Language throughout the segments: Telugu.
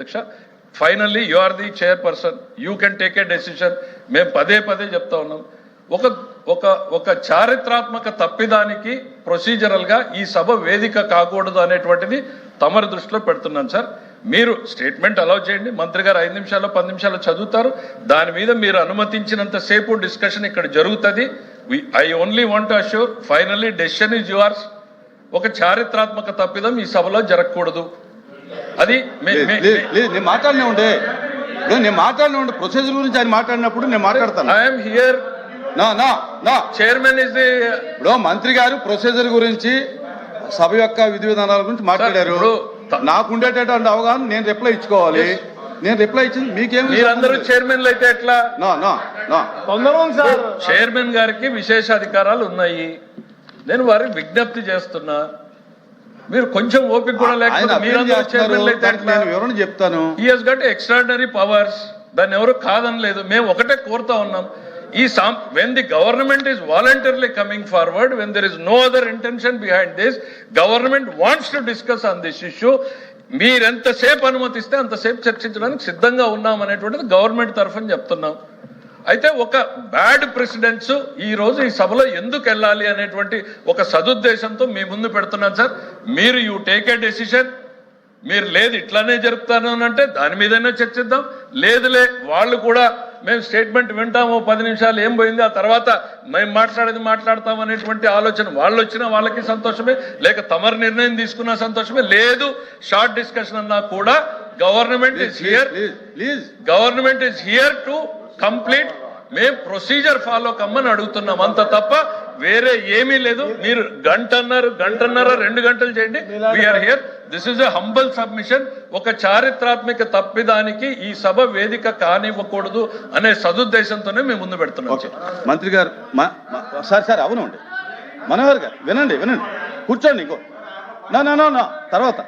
అధ్యక్ష finally you are the chairperson, you can take a decision. మేము పదే పదే చెప్తా ఉన్నాం. ఒక ఒక ఒక చారిత్రాత్మక తప్పిదానికి ప్రొసీజరల్గా ఈ సభ వేదిక కాకూడదు అనేటువంటిది తమరి దృష్టిలో పెడుతున్నాను సార్. మీరు స్టేట్మెంట్ అలౌ చేయండి, మంత్రి గారు 5 నిమిషాలు 10 నిమిషాలు చదువుతారు. దాని మీద మీరు అనుమతించినంతసేపు డిస్కషన్ ఇక్కడ జరుగుతుంది. I only want to assure finally decision is yours. ఒక చారిత్రాత్మక తప్పిదం ఈ సభలో జరగకూడదు. అది నేను మాట్లాడినా ఉండే ప్రొసీజర్ గురించి ఆయన మాట్లాడినప్పుడు నేను మాట్లాడతాను. I'm here. Chairman is the. ఇప్పుడు మంత్రి గారు ప్రొసీజర్ గురించి సభ యొక్క విధి విధానాల గురించి మాట్లాడారు. నాకుండేటటువంటి అవగాహన నేను రిప్లై ఇచ్చుకోవాలి. నేను రిప్లై ఇచ్చింది మీకేం? మీరందరూ చైర్మన్లు అయితే ఎట్లా? సార్, చైర్మన్ గారికి విశేషాధికారాలు ఉన్నాయి. నేను వారికి విజ్ఞప్తి చేస్తున్నా, మీరు కొంచెం ఓపిక కూడా లేకపోతే మీరందరూ చైర్మన్లు అయితే ఎట్లా? వివరణ చెప్తాను. He has got extraordinary powers. దాన్ని ఎవరు కాదనలేదు. మేము ఒకటే కోరుతా ఉన్నాం. when the government is voluntarily coming forward, when there is no other intention behind this, government wants to discuss on this issue. మీరెంతసేపు అనుమతిస్తే అంతసేపు చర్చించడానికి సిద్ధంగా ఉన్నాం అనేటువంటిది గవర్నమెంట్ తరఫున చెప్తున్నాం. అయితే ఒక బ్యాడ్ ప్రెసిడెంట్స్ ఈ రోజు ఈ సభలో ఎందుకు వెళ్ళాలి అనేటువంటి ఒక సదుద్దేశంతో మీ ముందు పెడుతున్నాను సార్. మీరు యూ టేక్ ఏ డెసిషన్. మీరు లేదు ఇట్లానే జరుపుతాను అని అంటే దాని మీదైనా చర్చిద్దాం. లేదులే వాళ్ళు కూడా మేము స్టేట్మెంట్ వింటాము 10 నిమిషాలు ఏం పోయింది, ఆ తర్వాత మేము మాట్లాడతాం అనేటువంటి ఆలోచన వాళ్ళు వచ్చినా వాళ్ళకి సంతోషమే, లేక తమరు నిర్ణయం తీసుకున్న సంతోషమే. లేదు షార్ట్ డిస్కషన్ అన్నా కూడా government is here to complete. మేము ప్రొసీజర్ ఫాలో కమ్మని అడుగుతున్నాం, అంత తప్ప వేరే ఏమీ లేదు. మీరు గంటన్నర 2 గంటలు చేయండి. We are here. This is a humble submission. ఒక చారిత్రాత్మక తప్పిదానికి ఈ సభ వేదిక కానివ్వకూడదు అనే సదుద్దేశంతోనే మేము ముందు పెడుతున్నాం. మంత్రి గారు సార్ అవునండి, మనోహర్ గారు వినండి కూర్చోండి. ఇంకో తర్వాత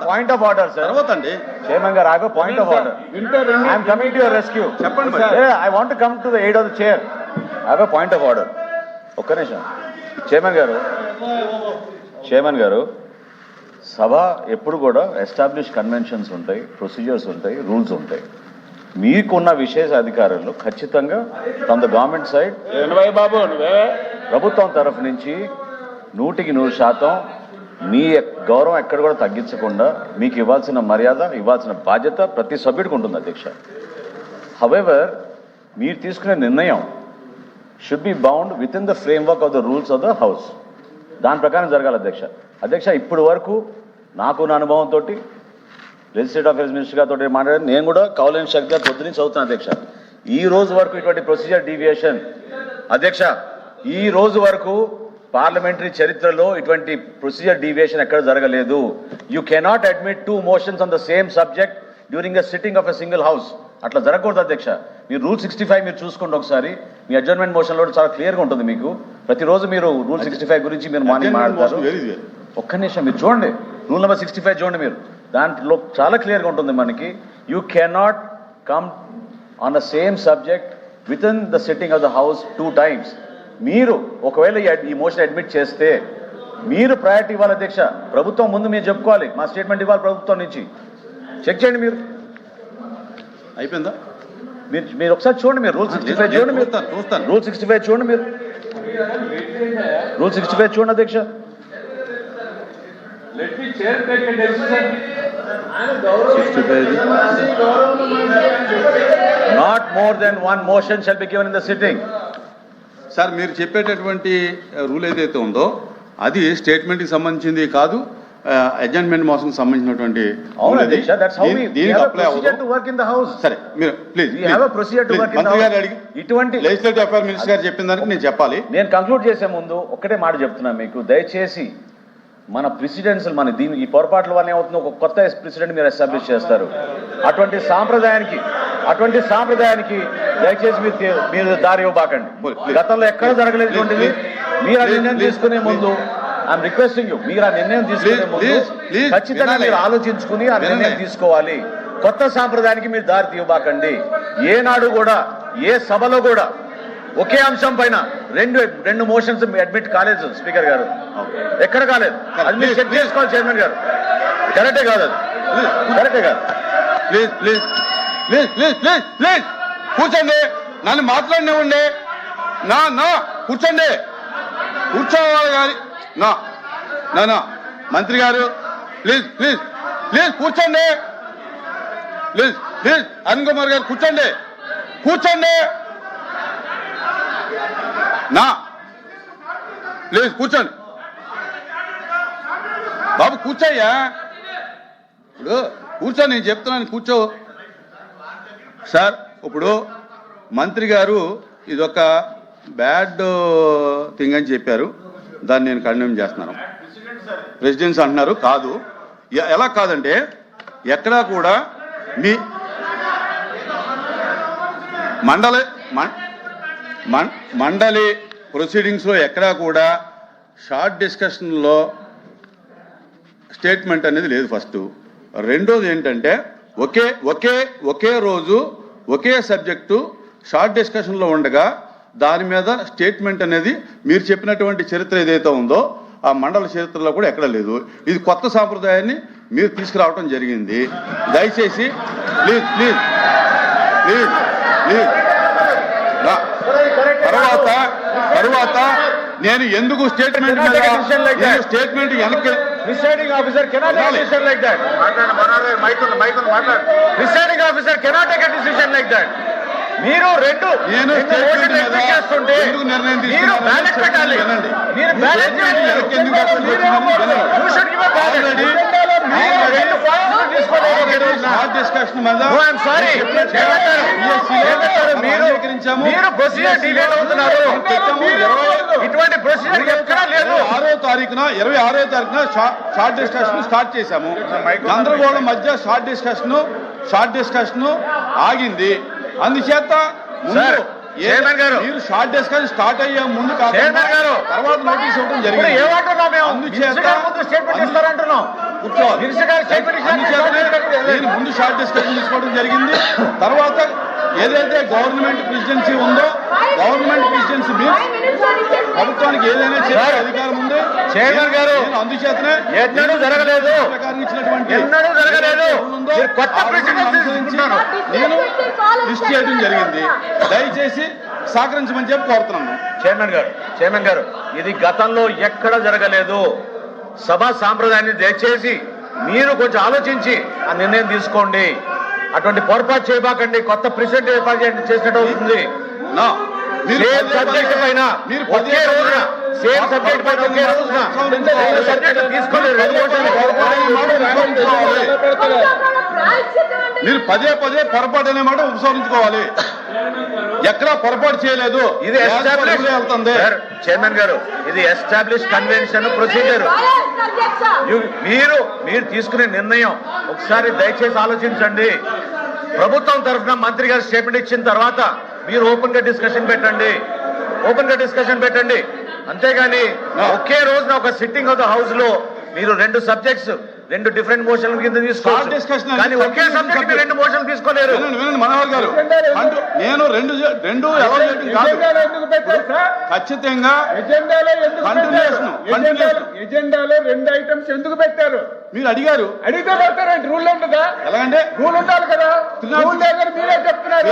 పాయింట్ ఆఫ్ ఆర్డర్ సార్. తర్వాత అండి చైర్మన్ గారు ఆగో point of order. I'm coming to your rescue. చెప్పండి. I want to come to the aid of the chair. ఆగో పాయింట్ ఆఫ్ ఆర్డర్. ఒక్క నిమిషం. చైర్మన్ గారు సభ ఎప్పుడు కూడా ఎస్టాబ్లిష్ కన్వెన్షన్స్ ఉంటాయి, ప్రొసీజర్స్ ఉంటాయి, రూల్స్ ఉంటాయి. మీకున్న విశేష అధికారులు ఖచ్చితంగా ఫ్రమ్ ద గవర్నమెంట్ సైడ్ ప్రభుత్వం తరఫు నుంచి 100% మీ గౌరవం ఎక్కడ కూడా తగ్గించకుండా మీకు ఇవ్వాల్సిన మర్యాద, ఇవ్వాల్సిన బాధ్యత ప్రతి సభ్యుడికి ఉంటుంది అధ్యక్ష. హవెవర్ మీరు తీసుకునే నిర్ణయం should be bound with in the framework of the rules of the house. దాని ప్రకారం జరగాలి అధ్యక్ష. ఇప్పటి వరకు నాకున్న అనుభవంతో లెజిస్లేటివ్ అఫేర్స్ మినిస్టర్ గారితో మాట్లాడి నేను కూడా కౌలన్ శక్తి గారు పొద్దున్నీ చదువుతున్నాను అధ్యక్ష. ఈ రోజు వరకు ఇటువంటి ప్రొసీజర్ డీవియేషన్ అధ్యక్ష, ఈ రోజు వరకు పార్లమెంటరీ చరిత్రలో ఇటువంటి ప్రొసీజర్ డీవియేషన్ ఎక్కడ జరగలేదు. You cannot admit 2 motions on the same subject during a sitting of a single house. అట్లా జరగకూడదు అధ్యక్ష. మీరు రూల్ 65 మీరు చూసుకోండి ఒకసారి. మీ అడ్జర్న్మెంట్ మోషన్లో చాలా క్లియర్గా ఉంటుంది మీకు. ప్రతిరోజు మీరు రూల్ 65 గురించి మీరు మార్నింగ్ మాట్లాడతారు. ఒక్క నిమిషం మీరు చూడండి, రూల్ నెంబర్ 65 చూడండి మీరు. దాంట్లో చాలా క్లియర్గా ఉంటుంది మనకి. You cannot come on the same subject with in the sitting of the house 2 times. మీరు ఒకవేళ ఈ మోషన్ అడ్మిట్ చేస్తే మీరు ప్రయారిటీ ఇవ్వాలి అధ్యక్ష. ప్రభుత్వం ముందు మీరు చెప్పుకోవాలి, మా స్టేట్మెంట్ ఇవ్వాలి ప్రభుత్వం నుంచి. చెక్ చేయండి మీరు. అయిపోయిందా? మీరు ఒకసారి చూడండి. మీరు రూల్ 65 చూడండి. మీరు చూస్తాను. రూల్ 65 చూడండి. మీరు రూల్ 65 చూడండి అధ్యక్ష. Not more than 1 motion shall be given in the sitting. Sir మీరు చెప్పేటటువంటి రూల్ ఏదైతే ఉందో అది స్టేట్మెంట్కి సంబంధించింది కాదు, అడ్జర్న్మెంట్ మోషన్ సంబంధించినటువంటి. సరే మీరు ప్లీజ్ మంత్రి గారు అడిగి ఇటువంటి లెజిస్లేటివ్ అఫైర్స్ మినిస్టర్ గారు చెప్పిన దానికి నేను చెప్పాలి. నేను కంక్లూడ్ చేసే ముందు ఒక్కటే మాట చెప్తున్నాను మీకు. దయచేసి మన ప్రెసిడెంట్స్ మన ఈ పొరపాట్ల వల్ల ఏమవుతుందో ఒక కొత్త ప్రెసిడెంట్ మీరు ఎస్టాబ్లిష్ చేస్తారు. అటువంటి సాంప్రదాయానికి దయచేసి మీరు దారి ఇవ్వబాకండి. గతంలో ఎక్కడ జరగలేటువంటిది. మీరు ఆ నిర్ణయం తీసుకునే ముందు ఐఎమ్ రిక్వెస్టింగ్ యూ, మీరు ఆ నిర్ణయం తీసుకునే ముందు ఖచ్చితంగా మీరు ఆలోచించుకుని ఆ నిర్ణయం తీసుకోవాలి. కొత్త సాంప్రదాయానికి మీరు దారి తీయబాకండి. ఏనాడు కూడా ఏ సభలో కూడా ఒకే అంశం పైన రెండు మోషన్స్ అడ్మిట్ కాలేదు స్పీకర్ గారు. ఎక్కడ కాలేదు. అది మీరు చెక్ చేసుకోవాలి చైర్మన్ గారు. కరెక్టే కాదు. Please please please please please please కూర్చోండి, నన్ను మాట్లాడినివ్వండి. నా నా కూర్చోండి, కూర్చోవాలి కానీ నా నా మంత్రి గారు ప్లీజ్ ప్లీజ్ ప్లీజ్ కూర్చోండి, ప్లీజ్ ప్లీజ్ అరుణ్ కుమార్ గారు కూర్చోండి, కూర్చోండి నా ప్లీజ్ కూర్చోండి బాబు, కూర్చోయ్యా. ఇప్పుడు కూర్చో, నేను చెప్తున్నాను కూర్చో. సార్ ఇప్పుడు మంత్రి గారు ఇదొక బ్యాడ్ థింగ్ అని చెప్పారు, దాన్ని నేను కండెమ్ చేస్తున్నాను. ప్రెసిడెన్స్ అంటున్నారు, కాదు. ఎలా కాదంటే ఎక్కడా కూడా మీ మండలి ప్రొసీడింగ్స్లో ఎక్కడా కూడా షార్ట్ డిస్కషన్లో స్టేట్మెంట్ అనేది లేదు. ఫస్ట్. రెండోది ఏంటంటే ఒకే రోజు ఒకే సబ్జెక్టు షార్ట్ డిస్కషన్లో ఉండగా దాని మీద స్టేట్మెంట్ అనేది మీరు చెప్పినటువంటి చరిత్ర ఏదైతే ఉందో ఆ మండల చరిత్రలో కూడా ఎక్కడ లేదు. ఇది కొత్త సాంప్రదాయాన్ని మీరు తీసుకురావడం జరిగింది. దయచేసి ప్లీజ్ ప్లీజ్ ప్లీజ్ ప్లీజ్ తర్వాత నేను ఎందుకు స్టేట్మెంట్ స్టేట్మెంట్ వెనక్కి Presiding officer cannot take a decision like that. Presiding officer cannot take a decision like that. మీరు రెండు చేస్తుంటే మీరు బ్యాలెట్ పెట్టాలి. మీరు బ్యాలెట్ మీరు ప్రొసీజర్ డిలే అవుతున్నారు. ఇటువంటి ప్రొసీజర్ ఎక్కడా లేదు. 26వ తారీఖున షార్ట్ డిస్కషన్ స్టార్ట్ చేశాము. గందరగోళం మధ్య షార్ట్ డిస్కషన్ ఆగింది. అందుచేత మీరు షార్ట్ డిస్కషన్ స్టార్ట్ అయ్యే ముందు తర్వాత నోటీస్ ఇవ్వడం జరిగింది. నేను ముందు షార్ట్ డిస్కషన్ తీసుకోవడం జరిగింది. తర్వాత ఏదైతే గవర్నమెంట్ ప్రెసిడెన్సీ ఉందో గవర్నమెంట్ ప్రెసిడెన్సీ మీన్స్ ప్రభుత్వానికి ఏదైనా చేసే అధికారం ఉంది. చైర్మన్ గారు అందుచేతనే జరగలేదు ప్రకారం ఇచ్చినటువంటి నేను లిస్ట్ చేయడం జరిగింది. దయచేసి సహకరించమని చెప్పి కోరుతున్నాను. చైర్మన్ గారు ఇది గతంలో ఎక్కడ జరగలేదు. సభా సాంప్రదాయాన్ని దయచేసి మీరు కొంచెం ఆలోచించి ఆ నిర్ణయం తీసుకోండి. అటువంటి పొరపాటు చేయబాకండి. కొత్త ప్రెసిడెంట్ ఏర్పాటు చేసినట్టు అవుతుంది. సేమ్ సబ్జెక్ట్ పైన ఒకే రోజున సబ్జెక్ట్ తీసుకోలేదు. మీరు పదే పొరపాటు అనే మాట ఉపసంహరించుకోవాలి. ఎక్కడా పొరపాటు చేయలేదు. ఇది వెళ్తుంది చైర్మన్ గారు, ఇది ఎస్టాబ్లిష్ కన్వెన్షన్ ప్రొసీజర్. మీరు తీసుకునే నిర్ణయం ఒకసారి దయచేసి ఆలోచించండి. ప్రభుత్వం తరఫున మంత్రి గారు స్టేట్మెంట్ ఇచ్చిన తర్వాత మీరు ఓపెన్ గా డిస్కషన్ పెట్టండి. అంతేగాని ఒకే రోజున ఒక సిట్టింగ్ ఆఫ్ ద హౌస్ లో మీరు రెండు సబ్జెక్ట్స్ రెండు డిఫరెంట్ మోషన్ల కింద తీసుకోవాలి. కానీ ఒకే సబ్జెక్ట్ రెండు మోషన్లు తీసుకోలేరు. మనోహర్ గారు, నేను రెండు ఖచ్చితంగా ఎజెండాలో రెండు ఐటమ్స్ ఎందుకు పెట్టారు? మీరు అడిగారు. అడిగితే పెడతారండి. రూల్ ఉంటుందా? ఎలాగంటే రూల్ ఉండాలి కదా. రూల్ లేదని మీరే చెప్తున్నారు.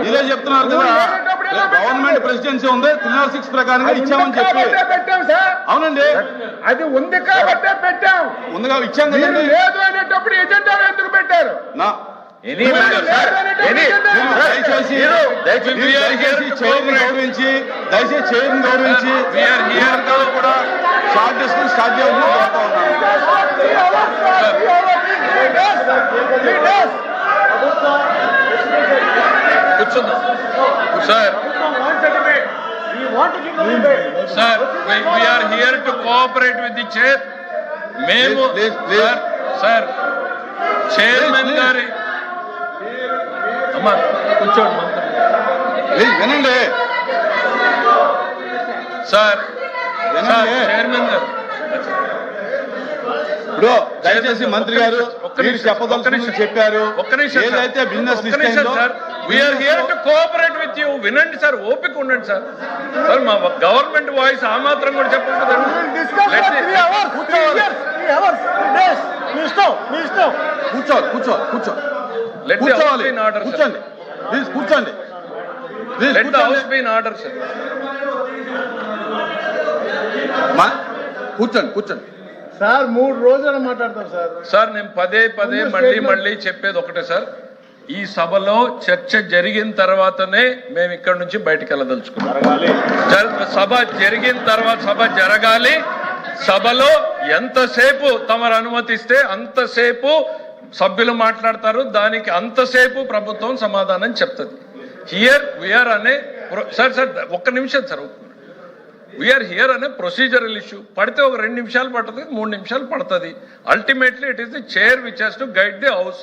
మీరే చెప్తున్నారు కదా. గవర్నమెంట్ ప్రెసిడెన్సీ ఉంది, 306 ప్రకారంగా ఇచ్చామని చెప్పి పెట్టాం సార్. అవునండి, అది ఉంది కాబట్టే పెట్టాం. ముందుగా ఇచ్చాం కదండి. లేదు అనేటప్పుడు ఎజెండాలో ఎందుకు పెట్టారు? దయచేసి చైర్ని గౌరవించి కూడా షార్ట్ డిస్కషన్ స్టార్ట్ చేయాలని కోరుతా ఉన్నాను. Sir, we are here to cooperate with the chair. మేము సార్ చైర్మన్ గారి అమ్మా కూర్చోండి వినండి సార్. చైర్మన్ గారు ఇప్పుడు దయచేసి మంత్రి గారు చెప్పదలుచుకుని చెప్పారు. ఏదైతే business sir we are here to cooperate with you. వినండి సార్, ఓపిక ఉండండి సార్. సార్ మా గవర్నమెంట్ వాయిస్ ఆ మాత్రం కూడా చెప్పండి. కూర్చోవాలి Let the house be in order, sir. కూర్చోండి ప్లీజ్ కూర్చోండి please Let the house be in order, sir. కూర్చోండి సార్ 3 రోజులు మాట్లాడతాం సార్. సార్ నేను పదే మళ్ళీ చెప్పేది ఒకటే సార్, ఈ సభలో చర్చ జరిగిన తర్వాతనే మేము ఇక్కడ నుంచి బయటికి వెళ్ళదలుచుకున్నాం. సభ జరిగిన తర్వాత సభ జరగాలి. సభలో ఎంతసేపు తమరు అనుమతిస్తే అంతసేపు సభ్యులు మాట్లాడతారు, దానికి అంతసేపు ప్రభుత్వం సమాధానం చెప్తుంది. హియర్ వీఆర్ అనే సార్ ఒక్క నిమిషం సార్, వీఆర్ హియర్ అనే ప్రొసీజరల్ ఇష్యూ. పడితే ఒక 2 నిమిషాలు పడుతుంది, 3 నిమిషాలు పడుతుంది. Ultimately it is the chair which has to guide the house.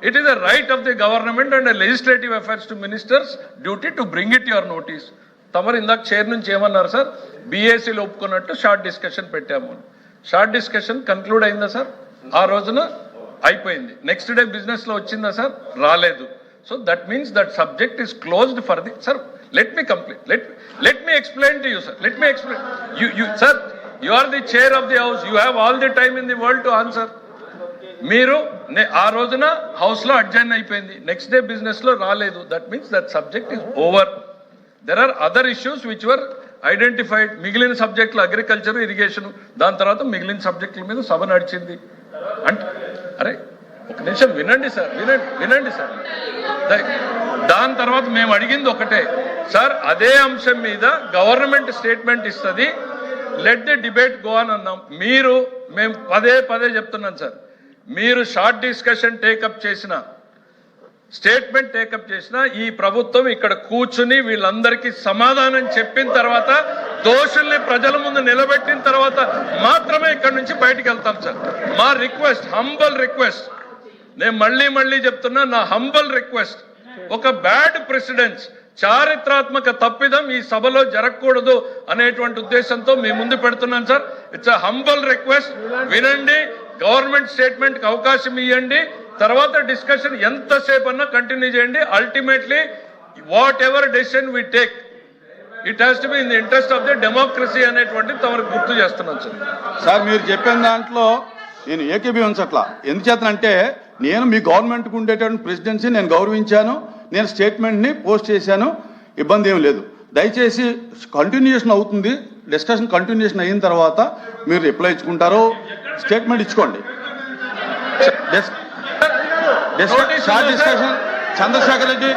It is a right of the government and a legislative affairs to ministers duty to bring it your notice. తమరు ఇందాక చైర్ నుంచి ఏమన్నారు సార్, బీఏసీలో ఒప్పుకున్నట్టు షార్ట్ డిస్కషన్ పెట్టాము. షార్ట్ డిస్కషన్ కన్క్లూడ్ అయిందా సార్? ఆ రోజున అయిపోయింది. నెక్స్ట్ డే బిజినెస్ లో వచ్చిందా సార్? రాలేదు. So that means that subject is closed for the sir. Let me complete. Let me explain to you sir. Let me explain. You sir, you are the chair of the house. You have all the time in the world to answer. మీరు ఆ రోజున హౌస్ లో అడ్జైన్ అయిపోయింది, నెక్స్ట్ డే బిజినెస్ లో రాలేదు. That means that subject is over. There are other issues which were identified. మిగిలిన సబ్జెక్టులు అగ్రికల్చర్, ఇరిగేషన్, దాని తర్వాత మిగిలిన సబ్జెక్టుల మీద సభ నడిచింది. అంటే అరే ఒక నిమిషం వినండి సార్, వినండి సార్. దాని తర్వాత మేము అడిగింది ఒకటే సార్, అదే అంశం మీద గవర్నమెంట్ స్టేట్మెంట్ ఇస్తుంది, let the debate go on అన్నాం. మేము పదే చెప్తున్నాం సార్, మీరు షార్ట్ డిస్కషన్ టేకప్ చేసిన, స్టేట్మెంట్ టేకప్ చేసిన, ఈ ప్రభుత్వం ఇక్కడ కూర్చుని వీళ్ళందరికీ సమాధానం చెప్పిన తర్వాత, దోషుల్ని ప్రజల ముందు నిలబెట్టిన తర్వాత మాత్రమే ఇక్కడ నుంచి బయటికి వెళ్తాం సార్. మా రిక్వెస్ట్, హంబల్ రిక్వెస్ట్, నేను మళ్ళీ చెప్తున్నా, నా హంబల్ రిక్వెస్ట్, ఒక బ్యాడ్ ప్రెసిడెన్స్, చారిత్రాత్మక తప్పిదం ఈ సభలో జరగకూడదు అనేటువంటి ఉద్దేశంతో మీ ముందు పెడుతున్నాను sir. It's a humble request. వినండి, గవర్నమెంట్ స్టేట్మెంట్ కి అవకాశం ఇవ్వండి, తర్వాత డిస్కషన్ ఎంతసేపు అన్నా కంటిన్యూ చేయండి. Ultimately whatever decision we take, it has to be in the interest of the democracy అనేటువంటి తమకు గుర్తు చేస్తున్నాను సార్. సార్ మీరు చెప్పిన దాంట్లో నేను ఏకీభవించట్లా. ఎందుచేతనంటే నేను మీ గవర్నమెంట్కి ఉండేటువంటి ప్రెసిడెన్సీ నేను గౌరవించాను, నేను స్టేట్మెంట్ని పోస్ట్ చేశాను, ఇబ్బంది ఏం లేదు. దయచేసి కంటిన్యూషన్ అవుతుంది, డిస్కషన్ కంటిన్యూషన్ అయిన తర్వాత మీరు రిప్లై ఇచ్చుకుంటారో స్టేట్మెంట్ ఇచ్చుకోండి. Short discussion. Chandrasekhar Reddy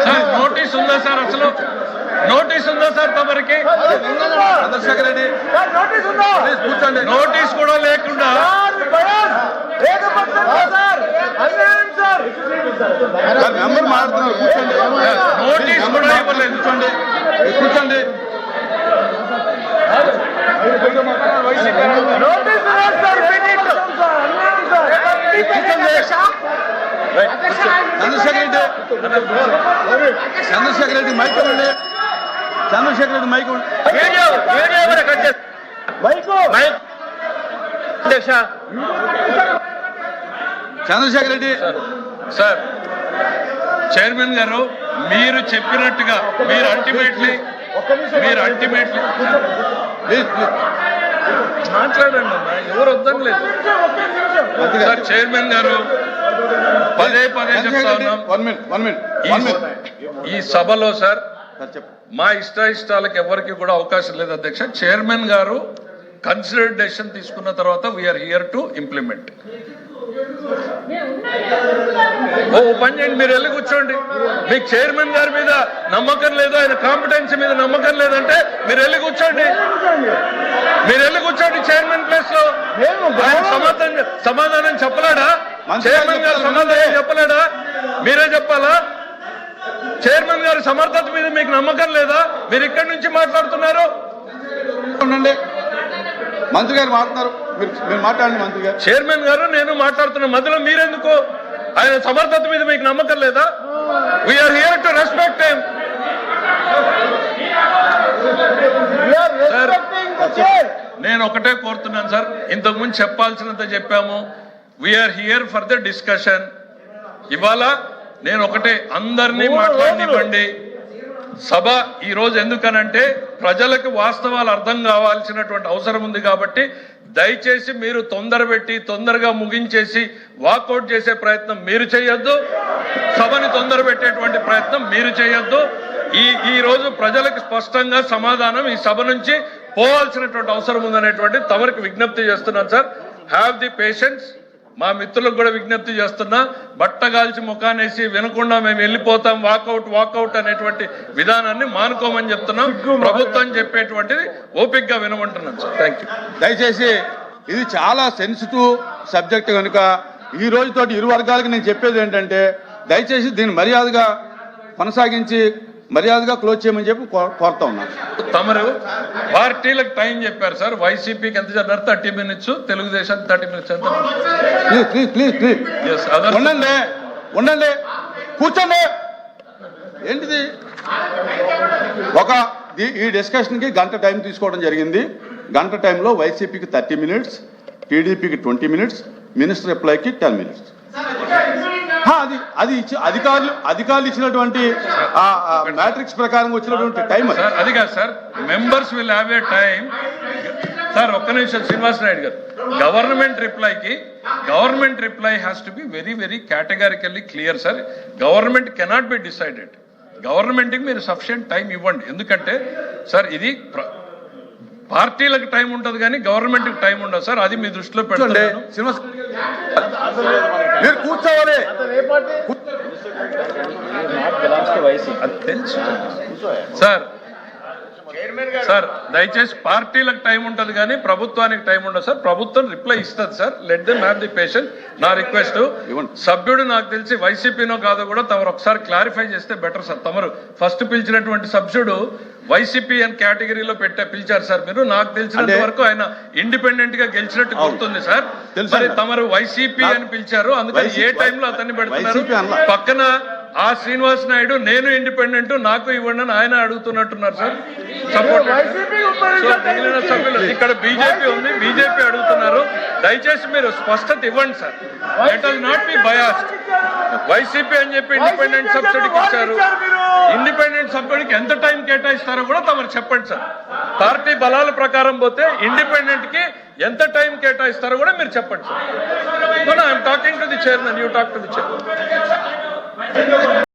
sir, notice ఉందా సార్? అసలు నోటీస్ ఉందా సార్ తమరికి? చంద్రశేఖర్ రెడ్డి ప్లీజ్ కూర్చోండి. నోటీస్ కూడా లేకుండా మెంబర్ మాట్లాడుతున్నారు, కూర్చోండి. నోటీస్ కూడా ఇవ్వలేదు. కూర్చోండి. చంద్రశేఖర్ రెడ్డి మైక్ ఇవ్వండి. Chandrashekar Reddy mike Chandrashekar Reddy sir, chairman గారు, మీరు చెప్పినట్టుగా మీరు అల్టిమేట్లీ మాట్లాడండి అమ్మా, ఎవరు వద్దని లేదు సార్. చైర్మన్ గారు, పదే చెప్తా ఉన్నాం, ఈ సభలో సార్ మా ఇష్టాలకు ఎవరికి కూడా అవకాశం లేదు అధ్యక్ష. చైర్మన్ గారు కన్సిడర్డ్ డెసిషన్ తీసుకున్న తర్వాత వీఆర్ హియర్ టు ఇంప్లిమెంట్. ఓ పని చేయండి, మీరు వెళ్ళి కూర్చోండి. మీకు చైర్మన్ గారి మీద నమ్మకం లేదు, ఆయన కాంపిటెన్సీ మీద నమ్మకం లేదంటే మీరు వెళ్ళి కూర్చోండి. చైర్మన్ ప్లేస్ లో ఆయన సమాధానం చెప్పలేడా? చైర్మన్ గారు సమాధానం చెప్పలేడా? మీరే చెప్పాలా? చైర్మన్ గారి సమర్థత మీద మీకు నమ్మకం లేదా? మీరు ఇక్కడి నుంచి మాట్లాడుతున్నారు. మంత్రి గారు మాట్లాడుతున్నారు, మీరు మాట్లాడండి. మంత్రి గారు, చైర్మన్ గారు, నేను మాట్లాడుతున్నా, మధ్యలో మీరెందుకు? ఆయన సమర్థత మీద మీకు నమ్మకం లేదా? We are here to respect him. నేను ఒకటే కోరుతున్నాను సార్, ఇంతకుముందు చెప్పాల్సినంత చెప్పాము. We are here for the discussion. ఇవాళ నేను ఒకటే, అందరినీ మాట్లాడనివ్వండి. సభ ఈ రోజు ఎందుకనంటే ప్రజలకు వాస్తవాలు అర్థం కావాల్సినటువంటి అవసరం ఉంది కాబట్టి దయచేసి మీరు తొందరగా ముగించేసి వాకౌట్ చేసే ప్రయత్నం మీరు చేయొద్దు, సభని తొందర పెట్టేటువంటి ప్రయత్నం మీరు చేయొద్దు. ఈ రోజు ప్రజలకు స్పష్టంగా సమాధానం ఈ సభ నుంచి పోవాల్సినటువంటి అవసరం ఉందనేటువంటి తమరికి విజ్ఞప్తి చేస్తున్నాను సార్. Have the patience. మా మిత్రులకు కూడా విజ్ఞప్తి చేస్తున్నా, బట్టగాల్చి ముఖానేసి వినకుండా మేము వెళ్ళిపోతాం వాకౌట్ అనేటువంటి విధానాన్ని మానుకోమని చెప్తున్నాం. ప్రభుత్వం చెప్పేటువంటిది ఓపికగా వినమంటున్నాం సార్. Thank you. దయచేసి ఇది చాలా సెన్సిటివ్ సబ్జెక్ట్ కనుక ఈ రోజుతోటి ఇరు వర్గాలకు నేను చెప్పేది ఏంటంటే దయచేసి దీన్ని మర్యాదగా కొనసాగించి మర్యాదగా క్లోజ్ చేయమని చెప్పి కోరుతా ఉన్నాను. తమరు పార్టీలకు టైం చెప్పారు సార్. వైసీపీకి ఎంత చెప్పారు? 30 minutes, తెలుగుదేశం 30 minutes. ఎంత? ప్లీజ్ ఉండండి కూర్చోండి. ఏంటిది ఈ డిస్కషన్ కి గంట టైం తీసుకోవడం జరిగింది. గంట టైంలో వైసీపీకి 30 minutes, టీడీపీకి 20 minutes, మినిస్టర్ రిప్లైకి 10 minutes. అది అధికారులు ఇచ్చినటువంటి మ్యాట్రిక్స్ ప్రకారం వచ్చినటువంటి టైం అది కాదు sir. Members will have a time sir. ఒక్క నిమిషం శ్రీనివాస్ నాయుడు గారు. Government reply has to be very కేటగారికల్లీ clear sir. Government cannot be decided. గవర్నమెంట్కి మీరు సఫిషియెంట్ టైం ఇవ్వండి. ఎందుకంటే సార్ ఇది పార్టీలకు టైం ఉంటుంది కానీ గవర్నమెంట్కి టైం ఉండదు సార్. అది మీ దృష్టిలో పెట్టండి. మీరు కూర్చోవాలి. అది తెలుసు సార్. దయచేసి పార్టీలకు టైం ఉంటుంది కానీ ప్రభుత్వానికి టైం ఉండదు సార్. ప్రభుత్వం రిప్లై ఇస్తుంది sir. Let them have the patient. నా రిక్వెస్ట్ సభ్యుడు నాకు తెలిసి వైసీపీనో కాదో కూడా తమరు ఒకసారి క్లారిఫై చేస్తే బెటర్ సార్. తమరు ఫస్ట్ పిలిచినటువంటి సభ్యుడు వైసీపీ అని కేటగిరీలో పిలిచారు సార్. మీరు నాకు తెలిసినంత వరకు ఆయన ఇండిపెండెంట్ గా గెలిచినట్టు గుర్తుంది సార్. మరి తమరు వైసీపీ అని పిలిచారు, అందుకని ఏ టైంలో అతన్ని పెడుతున్నారు? పక్కన ఆ శ్రీనివాస్ నాయుడు నేను ఇండిపెండెంట్ నాకు ఇవ్వండి అని ఆయన అడుగుతున్నట్టున్నారు సార్. సపోర్ట్ మిగిలిన సభ్యులు ఇక్కడ బీజేపీ ఉంది, బీజేపీ అడుగుతున్నారు. దయచేసి మీరు స్పష్టత ఇవ్వండి sir. Let us not be biased. YCP అని చెప్పి ఇండిపెండెంట్ సబ్సిడీకి ఇచ్చారు. ఇండిపెండెంట్ సభ్యుడికి ఎంత టైం కేటాయిస్తారో కూడా తమరు చెప్పండి సార్. పార్టీ బలాల ప్రకారం పోతే ఇండిపెండెంట్ కి ఎంత టైం కేటాయిస్తారో కూడా మీరు చెప్పండి sir. I'm talking to the chairman, you talk to the chairman.